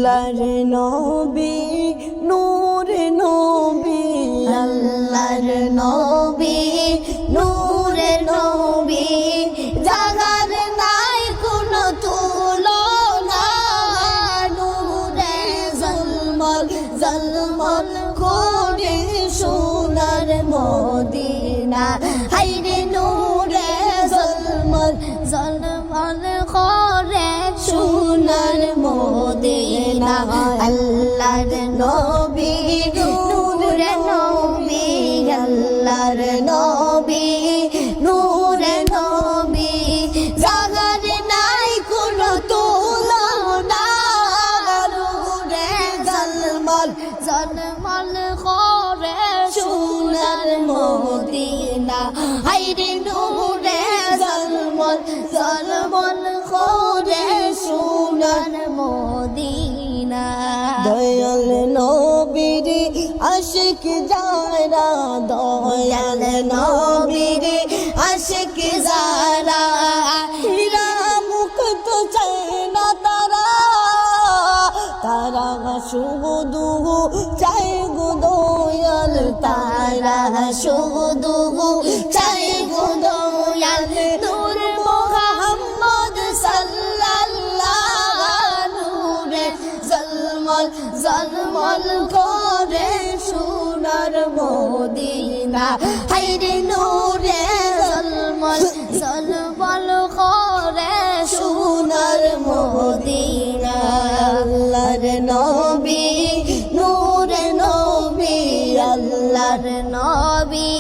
আল্লাহর নবী নূরে নবী আল্লাহর নবী নূরে নবী জাগার নাই কোনো তুলনা নূরে জলমল জলমল করে সোনার মদিনা হায়রে নূরে জলমল জলমল করে সোনার মদিনা আল্লাহর নবী নূরে নবী আল্লাহর নবী নূরে নবী জাগার নাই কোনো তুলনা নূরে জলমল জলমল করে সোনার মদিনা হায়রে নূরে জলমল জলমল করে সোনার মদিনা দয়াল নবীর আশিক যারা দয়াল নবীর আশিক যারা হীরা মুক্ত চায় না তারা তারা শুধু চায় গো দয়াল তারা শুধু চাই গো দয়াল নূর মুহাম্মদ সাল্লাল্লাহ নূরে জলমল জলমল করে সোনার মদিনা হায়রে নূরে জলমল জলমল করে সোনার মদিনা আল্লাহর নবী নূরে নবী আল্লাহর নবী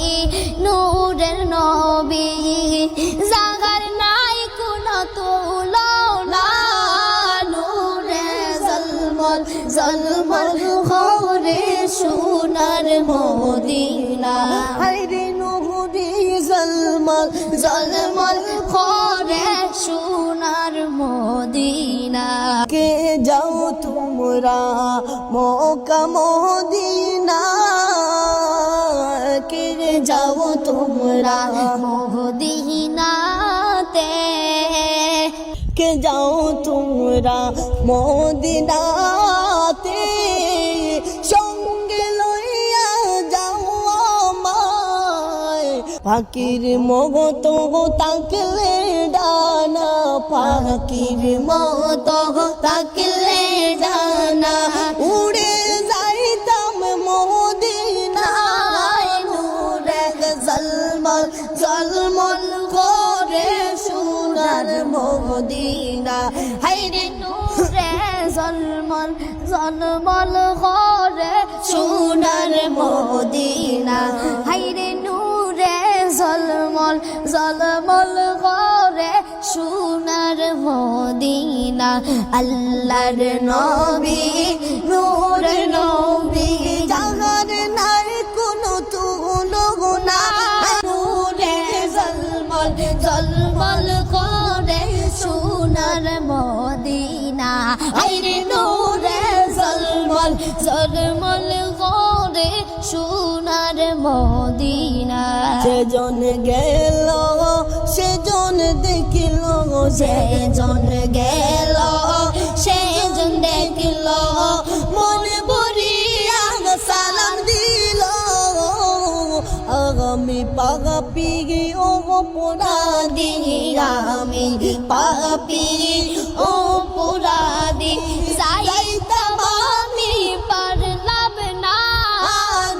নূরের নবী জাগার নাই কোনো তুলনা নূরে জলমল জলমল করে সোনার মদিনা হায়রে নূরে জলমল জলমল করে সোনার মদিনা কে যাও তোমরা মক্কা মদিনা কে যাও তোমরা মদিনাতে কে যাও তোমরা মদিনাতে সঙ্গে লইয়া যাও আমায় পাখির মগত তাকলে ডানা পাখির মতো তাকলে জানা উড়ে যাইতাম মদিনায় নূরে জলমল জলমল করে সোনার মদিনা হায়রে নূরে জলমল জলমল করে সোনার মদিনা হায়রে নূরে জলমল জলমল করে সোনার মদিনা আল্লাহর নবী নূরে নবী জাগার নাই কোনো তুলনা নূরে জলমল জলমল করে সোনার মদিনা হায়রে নূরে জলমল জলমল করে সোনার মদিনা সেজন গেল সেজন দেখিল সেজন গেল সেজন দেখল মনে ভরিয়া সালাম দিল আগামী পাগপি ও পুরাদি আমি পাপি ও পুরাদি যাইতাম আমি পারলাম না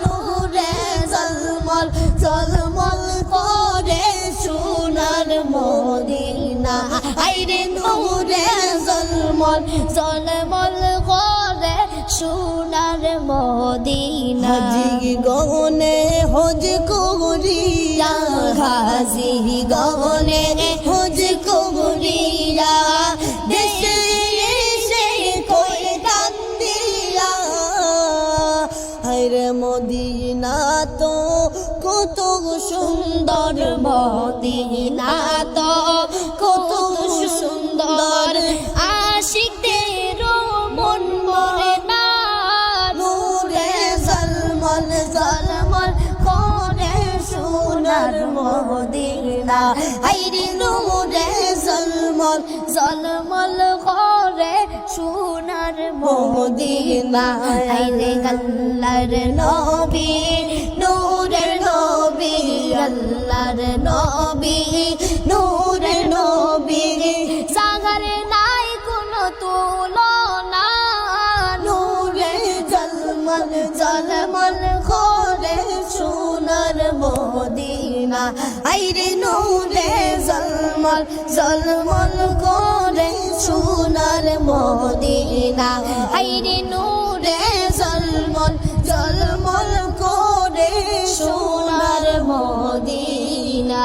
নূরে জলমল জলমল করে সোনার মদিনা হায়রে নূরে জলমল জলমল করে সোনার মদিনা হাজি গগনে হজ করিয়া হাজি গগনে হজ করিয়া দেশে এসে কই টান দিয়া হায়রে মদিনা তো কত সুন্দর মদিনা তো কত সুন্দর আশিকদের মন মরে না নূরে জলমল জলমল করে সোনার মদিনা হায়রে নূরে জলমল জলমল করে সোনার মদিনা আইরে আল্লাহর নবী নূরের নবী আল্লাহর নবী নূরের নবী সাগর নাই কোনো তুলনা নূরে জলমল জলমল করে সোনার মদিনা আইরে নূরে জলমল জলমল করে সোনার মদিনা আইরে নূরে জলমল জলমল করে সোনার মদিনা